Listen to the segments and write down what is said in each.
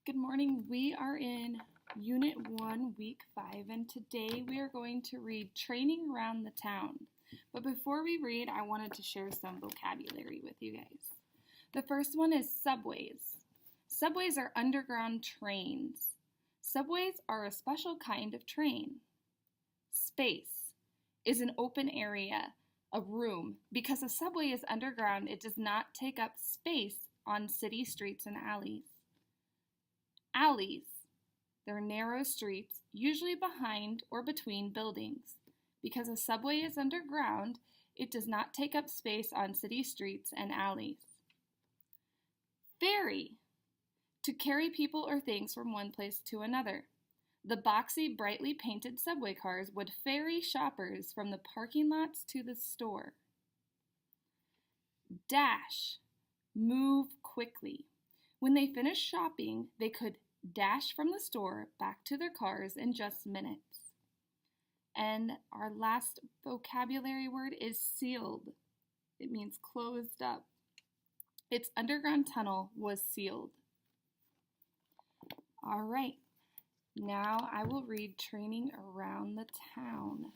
Good morning. We are in Unit 1, Week 5, and today we are going to read Training Around the Town. But before we read, I wanted to share some vocabulary with you guys. The first one is subways. Subways are underground trains. Subways are a special kind of train. Space is an open area, a room. Because a subway is underground, it does not take up space on city streets and alleys. Alleys. They're narrow streets, usually behind or between buildings. Because a subway is underground, it does not take up space on city streets and alleys. Ferry. To carry people or things from one place to another. The boxy, brightly painted subway cars would ferry shoppers from the parking lots to the store. Dash. Move quickly. When they finished shopping, they could dash from the store back to their cars in just minutes. And our last vocabulary word is sealed. It means closed up. Its underground tunnel was sealed. All right, now I will read Training Around the Town.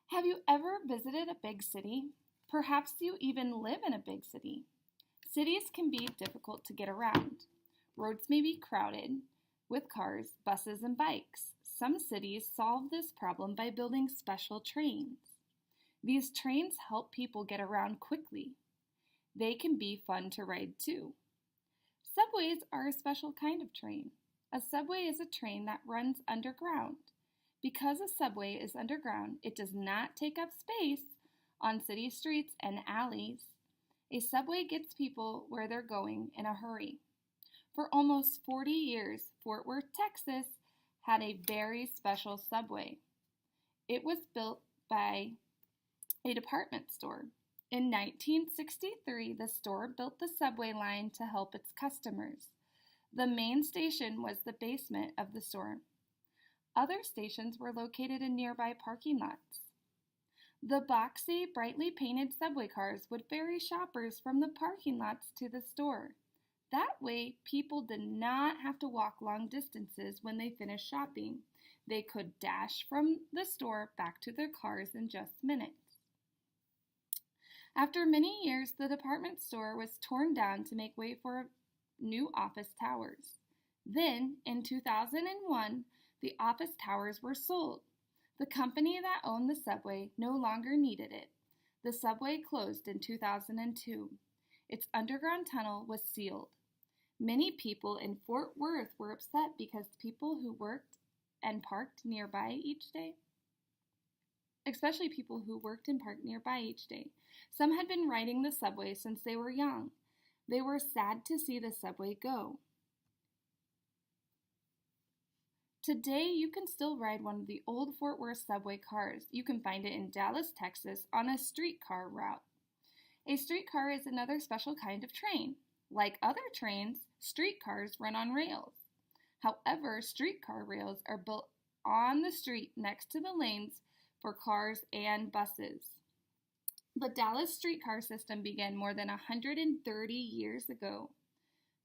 Have you ever visited a big city? Perhaps you even live in a big city. Cities can be difficult to get around. Roads may be crowded with cars, buses, and bikes. Some cities solve this problem by building special trains. These trains help people get around quickly. They can be fun to ride too. Subways are a special kind of train. A subway is a train that runs underground. Because a subway is underground, it does not take up space on city streets and alleys. A subway gets people where they're going in a hurry. For almost 40 years, Fort Worth, Texas had a very special subway. It was built by a department store. In 1963, the store built the subway line to help its customers. The main station was the basement of the store. Other stations were located in nearby parking lots. The boxy, brightly painted subway cars would ferry shoppers from the parking lots to the store. That way, people did not have to walk long distances when they finished shopping. They could dash from the store back to their cars in just minutes. After many years, the department store was torn down to make way for new office towers. Then, in 2001, the office towers were sold. The company that owned the subway no longer needed it. The subway closed in 2002. Its underground tunnel was sealed. Many people in Fort Worth were upset because people who worked and parked nearby each day, especially people who worked and parked nearby each day. Some had been riding the subway since they were young. They were sad to see the subway go. Today, you can still ride one of the old Fort Worth subway cars. You can find it in Dallas, Texas, on a streetcar route. A streetcar is another special kind of train. Like other trains, streetcars run on rails. However, streetcar rails are built on the street next to the lanes for cars and buses. The Dallas streetcar system began more than 130 years ago.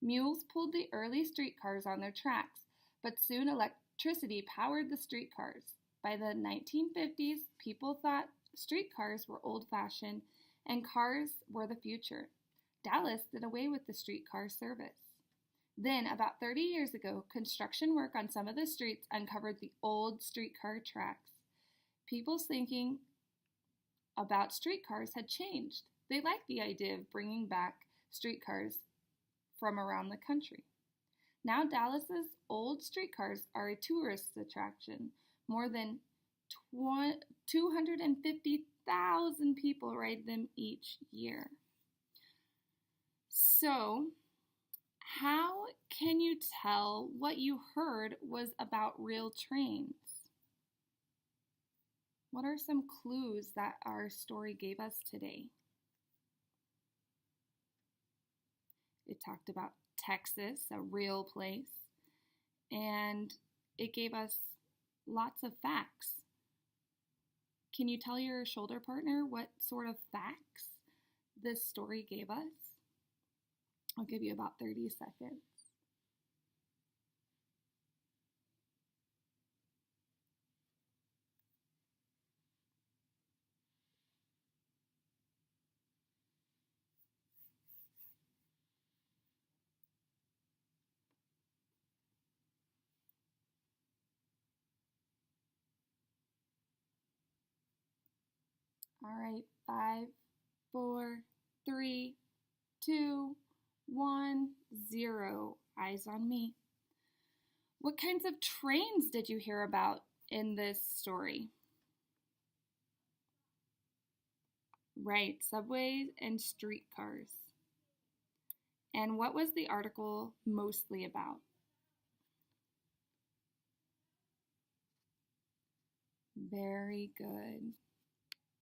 Mules pulled the early streetcars on their tracks, but soon electricity powered the streetcars. By the 1950s, people thought streetcars were old-fashioned and cars were the future. Dallas did away with the streetcar service. Then, about 30 years ago, construction work on some of the streets uncovered the old streetcar tracks. People's thinking about streetcars had changed. They liked the idea of bringing back streetcars from around the country. Now Dallas's old streetcars are a tourist attraction. More than 250,000 people ride them each year. So, how can you tell what you heard was about real trains? What are some clues that our story gave us today? It talked about Texas, a real place, and it gave us lots of facts. Can you tell your shoulder partner what sort of facts this story gave us? I'll give you about 30 seconds. All right, 5, 4, 3, 2, 1, 0. Eyes on me. What kinds of trains did you hear about in this story? Right, subways and streetcars. And what was the article mostly about? Very good.